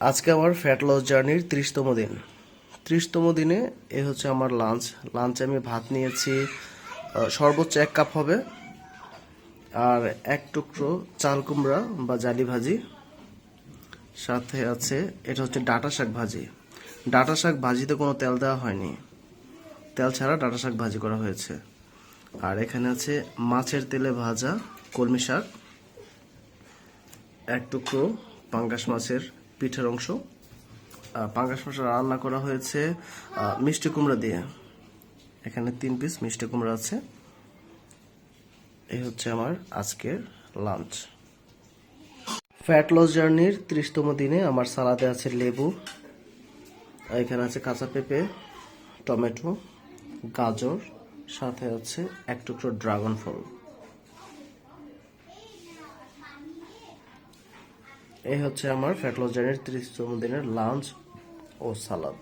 আজকে আমার fat loss জার্নির 30তম দিন। 30তম দিনে এ হচ্ছে আমার লাঞ্চ। লাঞ্চে আমি ভাত নিয়েছি, সর্বোচ্চ 1 কাপ হবে, আর 1 টুকরো চাল কুমড়া বা জালি ভাজি। সাথে আছে, এটা হচ্ছে ডাঁটা শাক ভাজি। ডাঁটা শাক ভাজিতে কোনো তেল দেওয়া হয়নি, তেল ছাড়া ডাঁটা শাক ভাজি করা হয়েছে। আর এখানে আছে মাছের তেলে ভাজা কলমি শাক, 1 টুকরো পাঙ্গাস মাছের পিঠের অংশ। পাঙ্গাস মাছ রান্না করা হয়েছে মিষ্টি কুমড়া দিয়ে। এখানে 3 পিস মিষ্টি কুমড়া আছে। এই হচ্ছে আমার আজকের লাঞ্চ। ফ্যাট লস জার্নির 30তম দিনে আমার সালাদে আছে লেবু, এখানে আছে কাঁচা পেঁপে, টমেটো, গাজর, সাথে আছে 1 টুকরো ড্রাগন ফল। এই হচ্ছে আমার ফ্যাট লস জার্নির 30তম দিনের লাঞ্চ ও সালাদ।